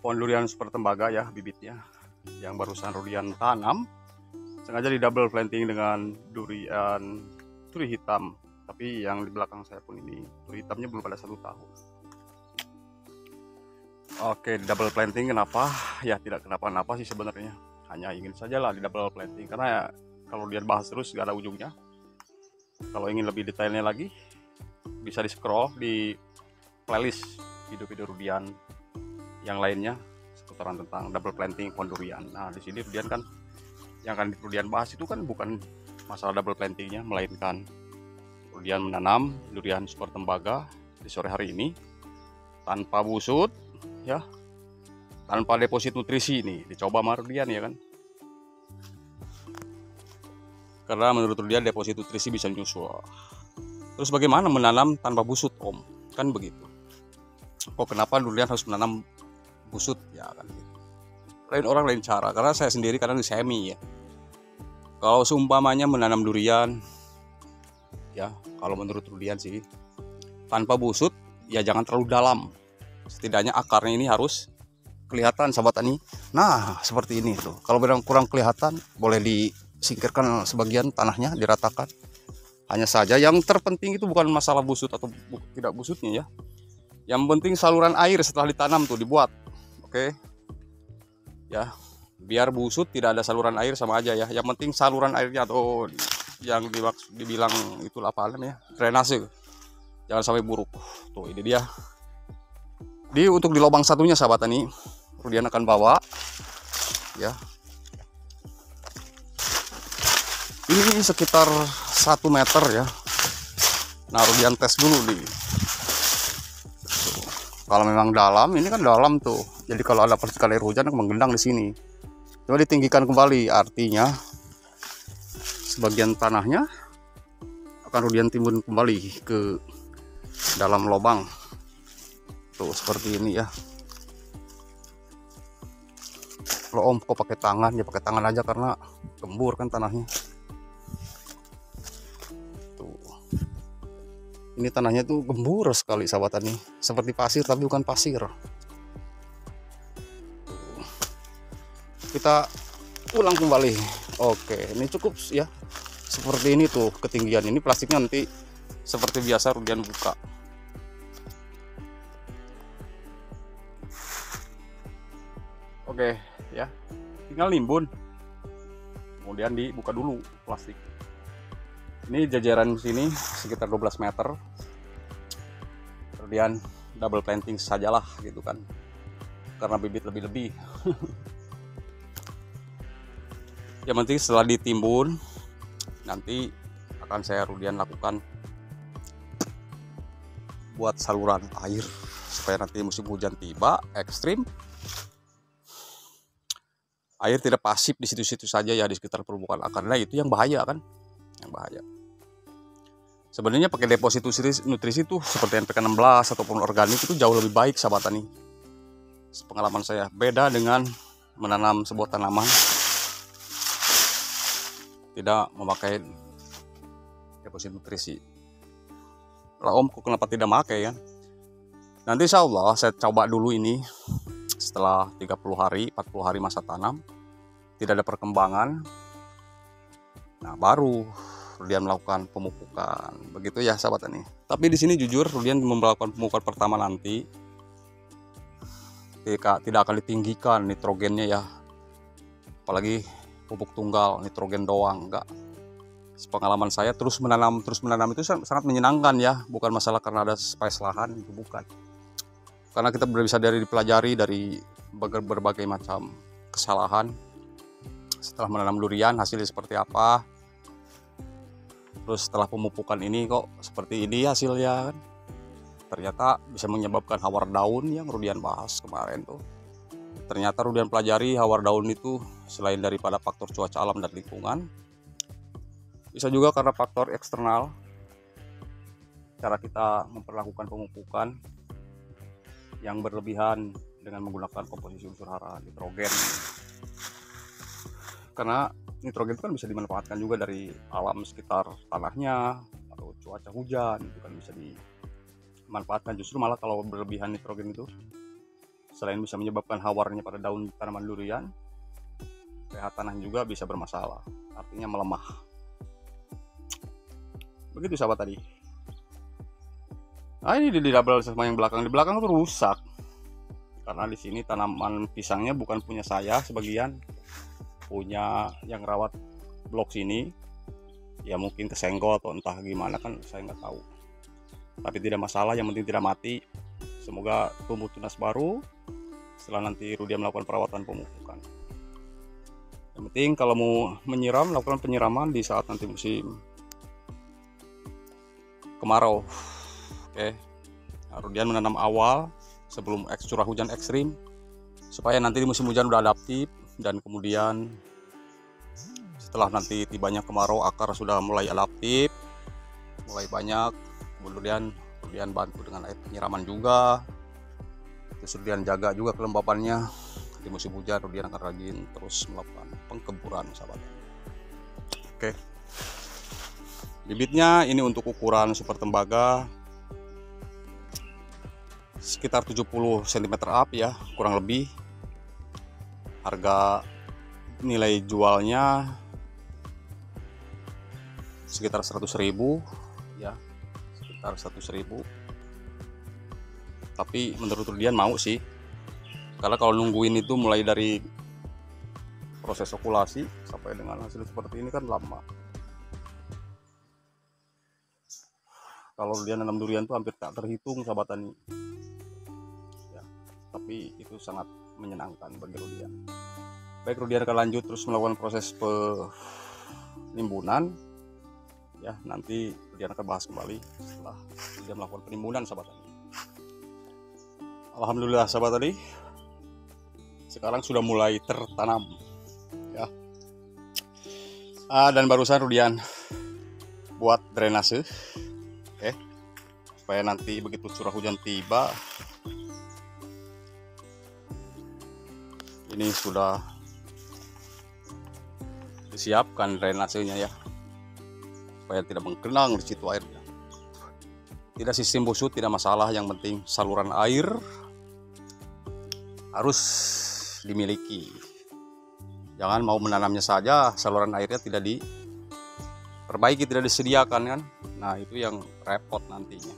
pohon durian super tembaga ya, bibitnya yang barusan Rudian tanam sengaja di double planting dengan durian turi hitam. Tapi yang di belakang saya pun ini turi hitamnya belum pada 1 tahun. Oke, di double planting kenapa? Ya tidak kenapa-napa sih sebenarnya, hanya ingin sajalah di double planting karena ya, kalau dia bahas terus gak ada ujungnya. Kalau ingin lebih detailnya lagi bisa di scroll di playlist video-video Rudian yang lainnya seputaran tentang double planting pohon durian. Nah, di sini Rudian kan yang akan Rudian bahas itu kan bukan masalah double plantingnya, melainkan Rudian menanam durian super tembaga di sore hari ini tanpa busut ya, tanpa deposit nutrisi. Ini dicoba sama Rudian ya kan, karena menurut Rudian deposit nutrisi bisa nyusul. Terus bagaimana menanam tanpa busut Om? Kan begitu. Kok kenapa Rudian harus menanam busut ya kan gitu. Lain orang lain cara, karena saya sendiri kadang di semi ya. Kalau seumpamanya menanam durian ya, kalau menurut Rudian sih tanpa busut ya jangan terlalu dalam. Setidaknya akarnya ini harus kelihatan sahabat tani. Nah, seperti ini tuh. Kalau kurang kelihatan boleh disingkirkan sebagian tanahnya, diratakan. Hanya saja yang terpenting itu bukan masalah busut atau tidak busutnya ya. Yang penting saluran air setelah ditanam tuh dibuat. Oke. Ya, biar busut tidak ada saluran air sama aja ya. Yang penting saluran airnya atau yang dibilang itulah apa namanya? Drainase. Jangan sampai buruk. Tuh, ini dia. Untuk di lubang satunya sahabat tani, Rudian akan bawa ya. Ini sekitar 1 meter ya. Nah, Rudian tes dulu di. Kalau memang dalam, ini kan dalam tuh. Jadi kalau ada partikel air hujan akan menggendang di sini. Coba ditinggikan kembali, artinya sebagian tanahnya akan Rudian timbun kembali ke dalam lubang. Tuh seperti ini ya. Kalau Om kok pakai tangan, ya pakai tangan aja karena gembur kan tanahnya. Tuh. Ini tanahnya tuh gembur sekali sahabat tani, seperti pasir tapi bukan pasir. Kita ulang kembali. Oke, ini cukup ya. Seperti ini tuh ketinggian ini, plastiknya nanti seperti biasa Rudian buka. Oke ya, tinggal nimbun. Kemudian dibuka dulu plastik. Ini jajaran sini sekitar 12 meter. Kemudian double planting sajalah gitu kan, karena bibit lebih-lebih. Yang penting setelah ditimbun nanti akan saya Rudian lakukan buat saluran air supaya nanti musim hujan tiba ekstrim, air tidak pasif di situ-situ saja ya, di sekitar permukaan akar. Nah, itu yang bahaya kan, yang bahaya. Sebenarnya pakai deposit nutrisi itu seperti NPK 16 ataupun organik itu jauh lebih baik sahabat tani. Pengalaman saya beda dengan menanam sebuah tanaman tidak memakai deposit nutrisi. Lah Om, kok kenapa tidak pakai kan? Nanti insya Allah saya coba dulu ini setelah 30 hari, 40 hari masa tanam, tidak ada perkembangan. Nah, baru Rudian melakukan pemupukan. Begitu ya sahabat tani. Tapi di sini jujur Rudian melakukan pemupukan pertama nanti tidak akan ditinggikan nitrogennya ya. Apalagi pupuk tunggal nitrogen doang, enggak. Pengalaman saya terus menanam itu sangat menyenangkan ya, bukan masalah karena ada space lahan, itu bukan. Karena kita bisa dipelajari dari berbagai macam kesalahan setelah menanam durian, hasilnya seperti apa. Terus setelah pemupukan ini kok seperti ini hasilnya kan. Ternyata bisa menyebabkan hawar daun yang Rudian bahas kemarin tuh. Ternyata Rudian pelajari hawar daun itu selain daripada faktor cuaca alam dan lingkungan, bisa juga karena faktor eksternal. Cara kita memperlakukan pemupukan yang berlebihan dengan menggunakan komposisi unsur hara nitrogen. Karena nitrogen itu kan bisa dimanfaatkan juga dari alam sekitar tanahnya atau cuaca hujan, itu kan bisa dimanfaatkan. Justru malah kalau berlebihan nitrogen itu Selain bisa menyebabkan hawarnya pada daun tanaman durian, pH tanah juga bisa bermasalah, artinya melemah. Begitu sahabat tadi. Nah, ini di double sama yang belakang. Di belakang tuh rusak. Karena di sini tanaman pisangnya bukan punya saya, sebagian punya yang rawat blok sini. Ya mungkin kesenggol atau entah gimana, kan saya nggak tahu. Tapi tidak masalah, yang penting tidak mati. Semoga tumbuh tunas baru setelah nanti Rudian melakukan perawatan pemupukan. Yang penting kalau mau menyiram, lakukan penyiraman di saat nanti musim kemarau. Oke. Nah, Rudian menanam awal sebelum curah hujan ekstrim, supaya nanti di musim hujan udah adaptif, dan kemudian setelah nanti tibanya kemarau akar sudah mulai adaptif, mulai banyak. Kemudian bantu dengan air penyiraman juga. Terus Rudian jaga juga kelembapannya. Di musim hujan Rudian akan rajin terus melakukan pengkeburan, sahabat. Oke. Bibitnya ini untuk ukuran super tembaga sekitar 70 cm up ya, kurang lebih. Harga nilai jualnya sekitar 100.000 ya, sekitar 100.000. Tapi menurut Rudian mau sih, karena kalau nungguin itu mulai dari proses okulasi sampai dengan hasil seperti ini kan lama. Kalau Rudian nanam durian tuh hampir tak terhitung, sahabat tani ya, tapi itu sangat menyenangkan bagi Rudian. Baik, Rudian akan lanjut terus melakukan proses penimbunan ya. Nanti Rudian akan bahas kembali setelah Rudian melakukan penimbunan, sahabat tani. Alhamdulillah, sahabat tadi, sekarang sudah mulai tertanam ya. Dan barusan Rudian buat drainase, oke, supaya nanti begitu curah hujan tiba, ini sudah disiapkan drainasenya ya, supaya tidak menggenang di situ airnya. Tidak sistem busut tidak masalah, yang penting saluran air harus dimiliki. Jangan mau menanamnya saja saluran airnya tidak diperbaiki, tidak disediakan kan. Nah, itu yang repot nantinya.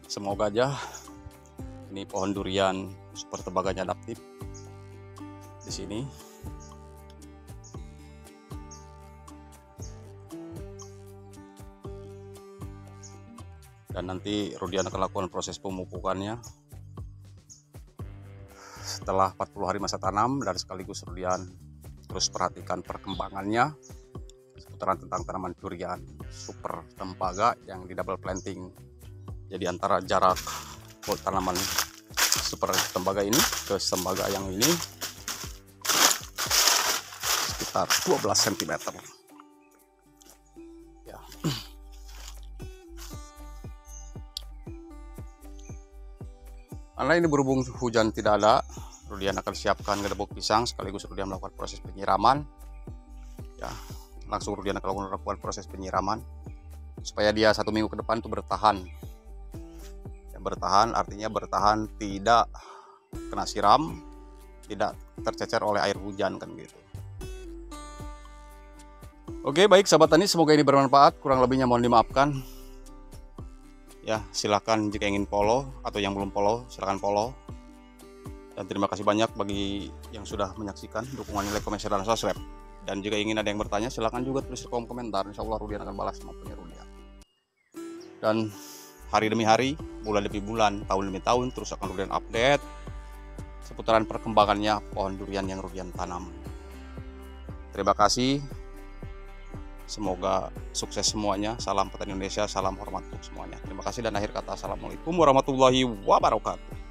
Semoga aja ini pohon durian super tembaganya adaptif di sini. Dan nanti Rudian akan lakukan proses pemupukannya setelah 40 hari masa tanam, dan sekaligus Rudian terus perhatikan perkembangannya seputaran tentang tanaman durian super tembaga yang di double planting. Jadi antara jarak tanaman super tembaga ini ke tembaga yang ini sekitar 12 cm ya. Karena ini berhubung hujan tidak ada, Rudian akan siapkan gedebok pisang, sekaligus Rudian melakukan proses penyiraman ya. Langsung Rudian akan melakukan proses penyiraman supaya dia 1 minggu ke depan itu bertahan ya. Bertahan artinya bertahan, tidak kena siram, tidak tercecer oleh air hujan kan gitu. Oke, baik sahabat tani, semoga ini bermanfaat. Kurang lebihnya mohon dimaafkan ya. Silahkan jika ingin follow, atau yang belum follow silahkan follow. Dan terima kasih banyak bagi yang sudah menyaksikan. Dukungan, like, komen, share, dan subscribe. Dan jika ingin ada yang bertanya, silahkan juga tulis di kolom komentar. Insya Allah Rudian akan balas semampunya Rudian. Dan hari demi hari, bulan demi bulan, tahun demi tahun, terus akan Rudian update seputaran perkembangannya pohon durian yang Rudian tanam. Terima kasih. Semoga sukses semuanya. Salam petani Indonesia, salam hormat untuk semuanya. Terima kasih, dan akhir kata, assalamualaikum warahmatullahi wabarakatuh.